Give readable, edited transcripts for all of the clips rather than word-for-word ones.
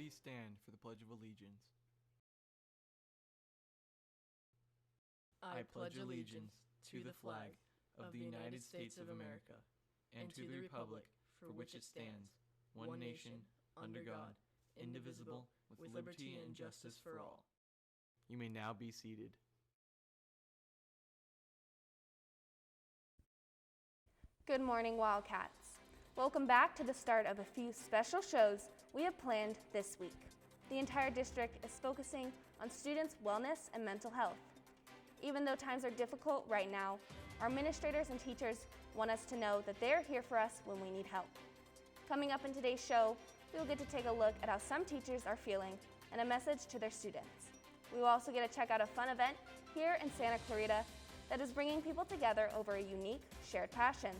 Please stand for the Pledge of Allegiance. I pledge allegiance to the flag of the United States of America and to the republic for which it stands, one nation, under God, indivisible, with liberty and justice for all. You may now be seated. Good morning, Wildcats. Welcome back to the start of a few special shows we have planned this week. The entire district is focusing on students' wellness and mental health. Even though times are difficult right now, our administrators and teachers want us to know that they're here for us when we need help. Coming up in today's show, we'll get to take a look at how some teachers are feeling and a message to their students. We will also get to check out a fun event here in Santa Clarita that is bringing people together over a unique, shared passion.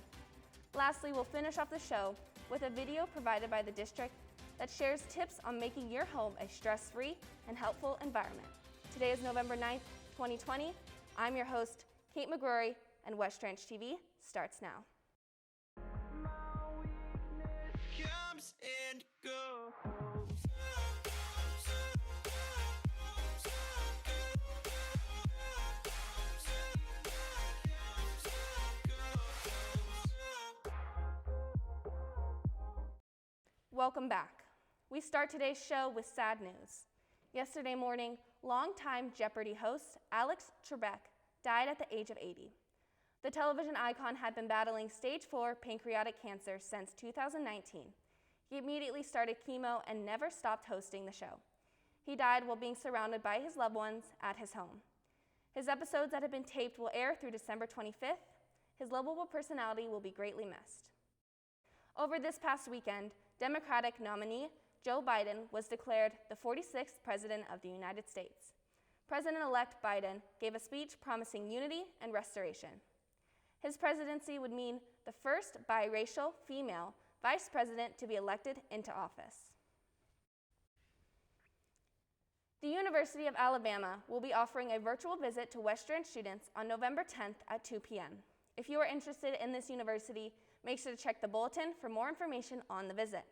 Lastly, we'll finish off the show with a video provided by the district that shares tips on making your home a stress-free and helpful environment. Today is November 9th, 2020. I'm your host, Kate McGrory, and West Ranch TV starts now. Comes and goes. Welcome back. We start today's show with sad news. Yesterday morning, longtime Jeopardy host Alex Trebek died at the age of 80. The television icon had been battling stage 4 pancreatic cancer since 2019. He immediately started chemo and never stopped hosting the show. He died while being surrounded by his loved ones at his home. His episodes that have been taped will air through December 25th. His lovable personality will be greatly missed. Over this past weekend, Democratic nominee Joe Biden was declared the 46th President of the United States. President-elect Biden gave a speech promising unity and restoration. His presidency would mean the first biracial female vice president to be elected into office. The University of Alabama will be offering a virtual visit to West Ranch students on November 10th at 2 p.m. If you are interested in this university, make sure to check the bulletin for more information on the visit.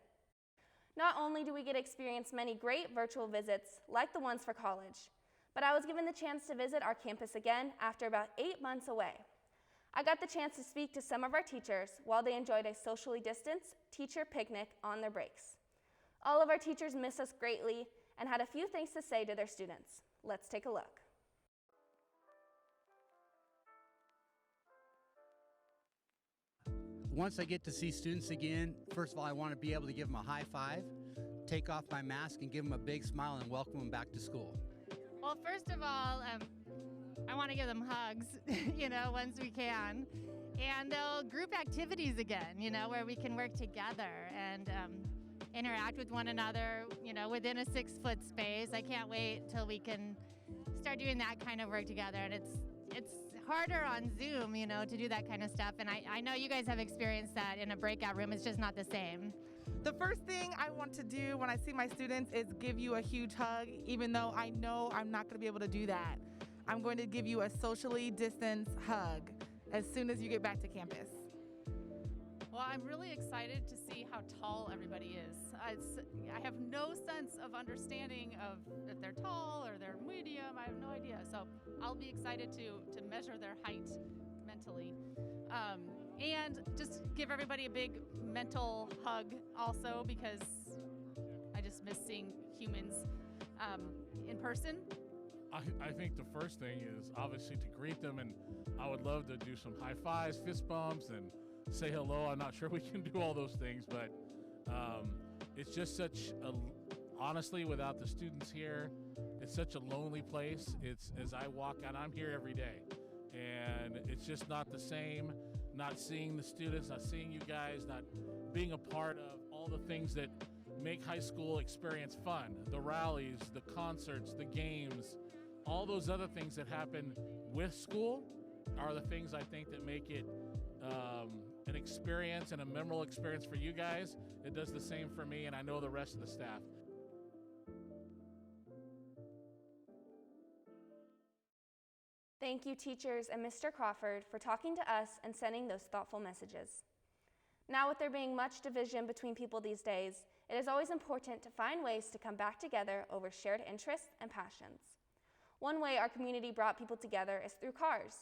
Not only do we get to experience many great virtual visits like the ones for college, but I was given the chance to visit our campus again after about 8 months away. I got the chance to speak to some of our teachers while they enjoyed a socially distanced teacher picnic on their breaks. All of our teachers miss us greatly and had a few things to say to their students. Let's take a look. Once I get to see students again, first of all, I want to be able to give them a high five, take off my mask and give them a big smile and welcome them back to school. Well, first of all, I want to give them hugs, once we can. And they'll group activities again, where we can work together and interact with one another, within a 6-foot space. I can't wait till we can start doing that kind of work together. And it's harder on Zoom, to do that kind of stuff. And I know you guys have experienced that in a breakout room. It's just not the same. The first thing I want to do when I see my students is give you a huge hug, even though I know I'm not going to be able to do that. I'm going to give you a socially distanced hug as soon as you get back to campus. Well, I'm really excited to see how tall everybody is. I have no sense of understanding of if they're tall or they're medium. I have no idea. So I'll be excited to measure their height mentally. And just give everybody a big mental hug also, because I just miss seeing humans in person. I think the first thing is obviously to greet them, and I would love to do some high fives, fist bumps, and say hello. I'm not sure we can do all those things, but it's just honestly, without the students here, it's such a lonely place. It's, as I walk out, I'm here every day, and it's just not the same, not seeing the students, not seeing you guys, not being a part of all the things that make high school experience fun. The rallies, the concerts, the games, all those other things that happen with school are the things I think that make it an experience and a memorable experience for you guys. It does the same for me, and I know the rest of the staff. Thank you, teachers and Mr. Crawford, for talking to us and sending those thoughtful messages. Now, with there being much division between people these days, it is always important to find ways to come back together over shared interests and passions. One way our community brought people together is through cars.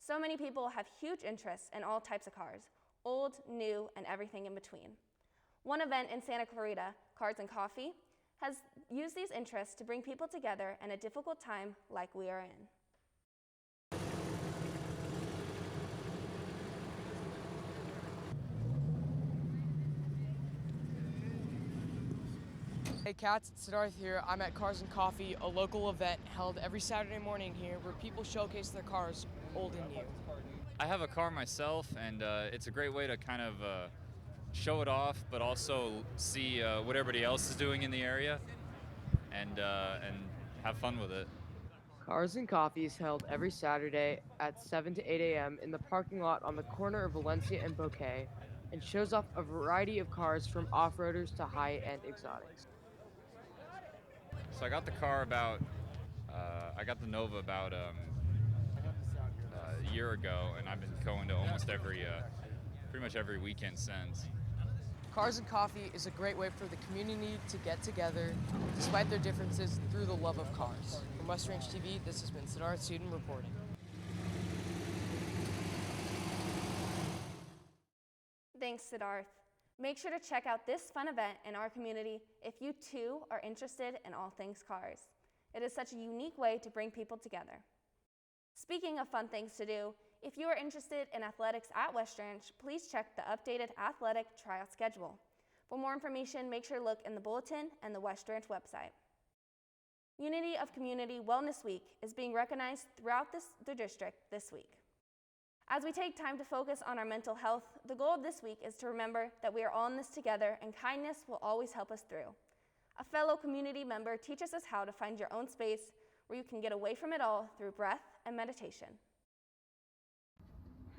So many people have huge interests in all types of cars, old, new, and everything in between. One event in Santa Clarita, Cars and Coffee, has used these interests to bring people together in a difficult time like we are in. Hey cats, it's Siddharth here. I'm at Cars and Coffee, a local event held every Saturday morning here where people showcase their cars, old and new. I have a car myself, and it's a great way to kind of show it off, but also see what everybody else is doing in the area, and have fun with it. Cars and Coffee is held every Saturday at 7 to 8 a.m. in the parking lot on the corner of Valencia and Bouquet, and shows off a variety of cars from off-roaders to high-end exotics. So I got the car I got the Nova about a year ago, and I've been going to almost pretty much every weekend since. Cars and Coffee is a great way for the community to get together, despite their differences, through the love of cars. From West Range TV, this has been Siddharth Sudin reporting. Thanks, Siddharth. Make sure to check out this fun event in our community if you too are interested in all things cars. It is such a unique way to bring people together. Speaking of fun things to do, if you are interested in athletics at West Ranch, please check the updated athletic tryout schedule. For more information, make sure to look in the bulletin and the West Ranch website. Unity of Community Wellness Week is being recognized throughout the district this week. As we take time to focus on our mental health, the goal of this week is to remember that we are all in this together and kindness will always help us through. A fellow community member teaches us how to find your own space where you can get away from it all through breath and meditation.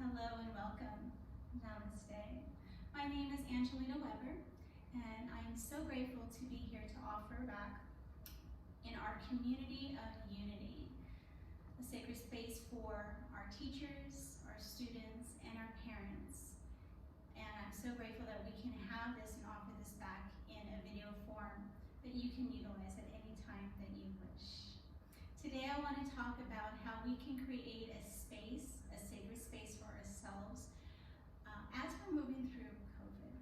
Hello and welcome. Namaste. My name is Angelina Weber, and I'm so grateful to be here to offer back in our community of unity, a sacred space for our teachers, our students, and our parents. And I'm so grateful that we can have this and offer this back in a video form that you can utilize at any time that you wish. Today I want to talk about how we can create a space, a sacred space for ourselves as we're moving through COVID.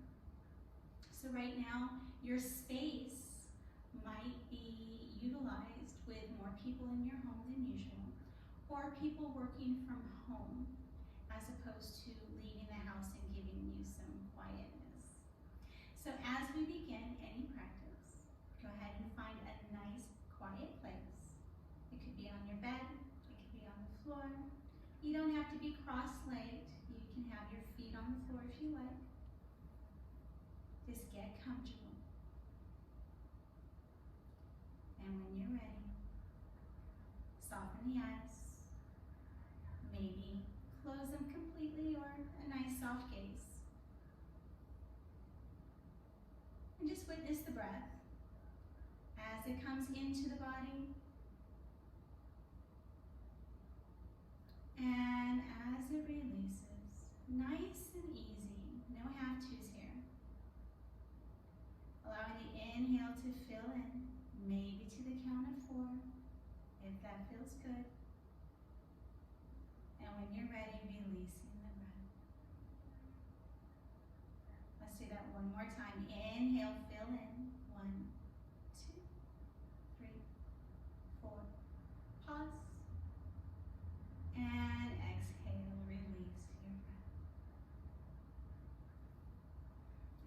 So right now, your space might be utilized with more people in your home than usual, or people working from home as opposed to leaving the house and giving you some quietness. So as we begin any practice, go ahead and find a nice quiet place. It could be on your bed, it could be on the floor. You don't have to be cross-legged. You can have your feet on the floor if you like. Just get comfortable. And when you're ready, soften the eyes. Maybe close them completely or a nice soft gaze. And just witness the breath as it comes into the body and as it releases. Nice and easy, no have-tos here. Allowing the inhale to fill in, maybe to the count of 4, if that feels good. And when you're ready, releasing the breath. Let's do that one more time. Inhale, fill in. 1, 2, 3, 4. Pause. And exhale, release your breath.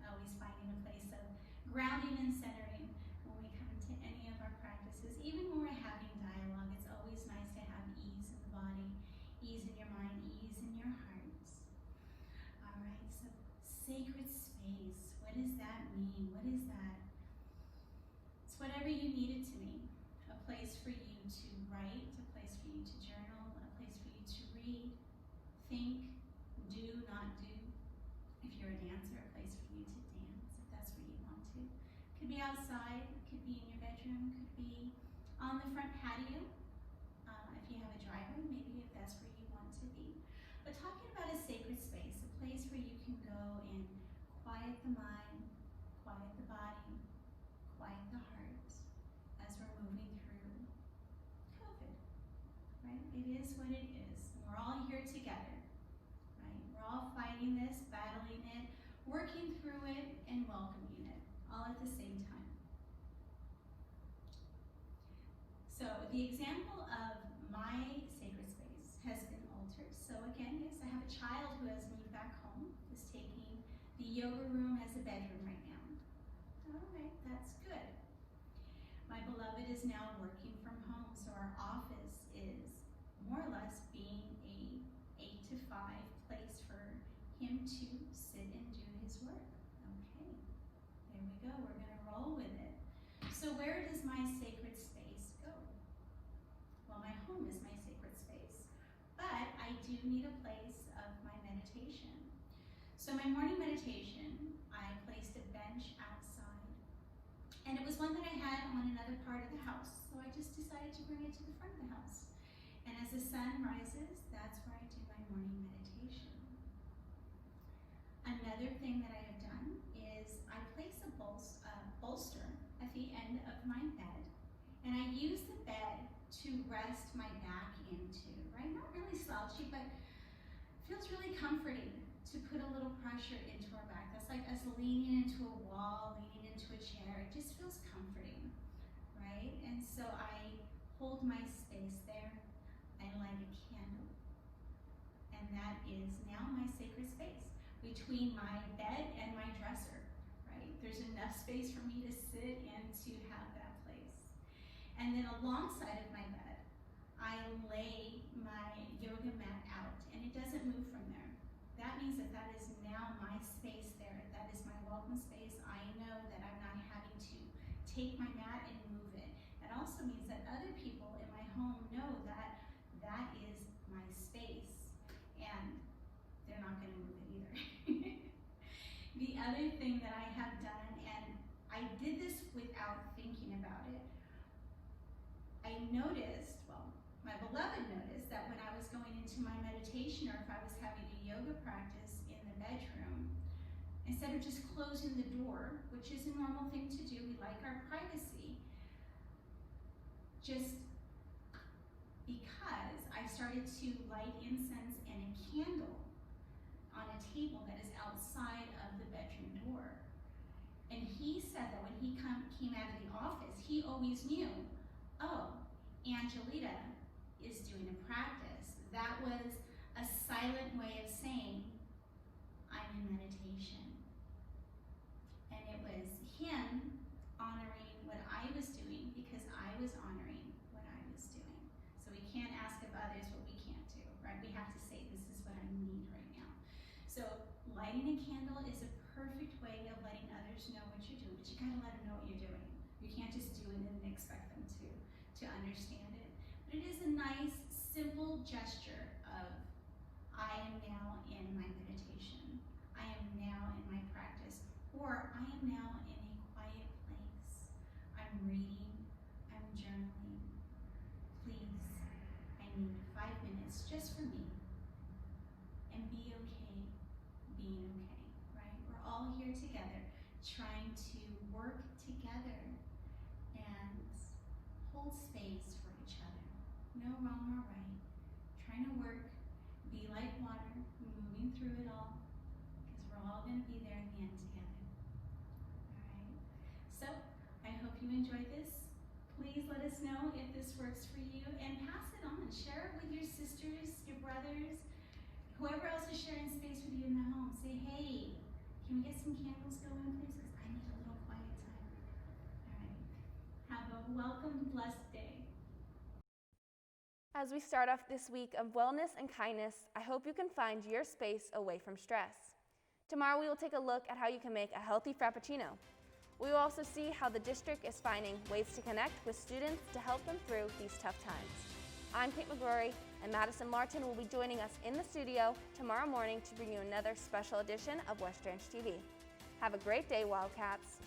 Always finding a place of grounding and centering when we come to any of our practices. Even when we're having dialogue, it's always nice to have ease in the body, ease in your mind, ease in your hearts. All right, so sacred space, what does that mean? What is that? It's whatever you need it to mean. A place for you to write, a place for you to journal, a place for you to read, think, do, not do. If you're a dancer, a place for you to dance, if that's where you want to. Could be outside, could be in your bedroom, could be on the front patio. If you have a driveway, maybe if that's where you want to be. But talking about a sacred space, a place where you can go and quiet the mind, quiet the body, quiet the heart as we're moving through COVID, right? It is what it is. We're all here together, right? We're all fighting this, battling it, working through it, and welcoming it, all at the same time. So the example of my sacred space has been altered. So again, yes, I have a child who has moved back home, is taking the yoga room as a bedroom right now. All right, that's good. My beloved is now working from home, so our office is more or less being a 8 to 5 place for him to sit and do his work. Okay, there we go, we're gonna roll with it. So where does my sacred space go? Well, my home is my sacred space, but I do need a place of my meditation. So my morning meditation, I placed a bench outside, and it was one that I had on another part of the house, so I just decided to bring it to the front of the house. And as the sun rises, that's where I do my morning meditation. Another thing that I have done is I place a bolster at the end of my bed, and I use the bed to rest my back into, right? Not really slouchy, but feels really comforting to put a little pressure into our back. That's like us leaning into a wall, leaning into a chair. It just feels comforting, right? And so I hold my space there. I light a candle, and that is now my sacred space between my bed and my dresser, right? There's enough space for me to sit and to have that place. And then alongside of my bed, I lay my yoga mat out, and it doesn't move from there. That means that that is now my space there. That is my welcome space. I know that I'm not having to take my mat and move it. That also means that other people in my home know that that is my space, and they're not gonna move it either. The other thing that I have done, and I did this without thinking about it, I noticed, well, my beloved noticed that when I was going into my meditation, or if I was having a yoga practice in the bedroom, instead of just closing the door, which is a normal thing to do, we like our privacy, just because I started to light incense and a candle on a table that is outside of the bedroom door. And he said that when he came out of the office, he always knew, oh, Angelita is doing a practice. That was a silent way of saying, I'm in meditation. And it was him honoring what I was doing because I was honoring what I was doing. So we can't ask of others what we can't do, right? We have to say, this is what I need right now. So lighting a candle is a perfect way of letting others know what you're doing, but you gotta let them know what you're doing. You can't just do it and expect them to understand it. But it is a nice, simple gesture of, I am now in my meditation. I am now in my practice, or I am now in a quiet place. I'm reading, I'm journaling. Please, I need 5 minutes just for me. And be okay being okay, right? We're all here together, trying to work together and hold space for each other. No wrong or right. Trying to work, be like water, moving through it all, because we're all gonna be there in the end together. All right, so I hope you enjoyed this. Please let us know if this works for you, and pass it on. Share it with your sisters, your brothers, whoever else is sharing space with you in the home. Say, hey, can we get some candles going, please? Because I need a little quiet time. All right, have a welcome, blessed day. As we start off this week of wellness and kindness, I hope you can find your space away from stress. Tomorrow we will take a look at how you can make a healthy Frappuccino. We will also see how the district is finding ways to connect with students to help them through these tough times. I'm Kate McGrory, and Madison Martin will be joining us in the studio tomorrow morning to bring you another special edition of West Ranch TV. Have a great day, Wildcats.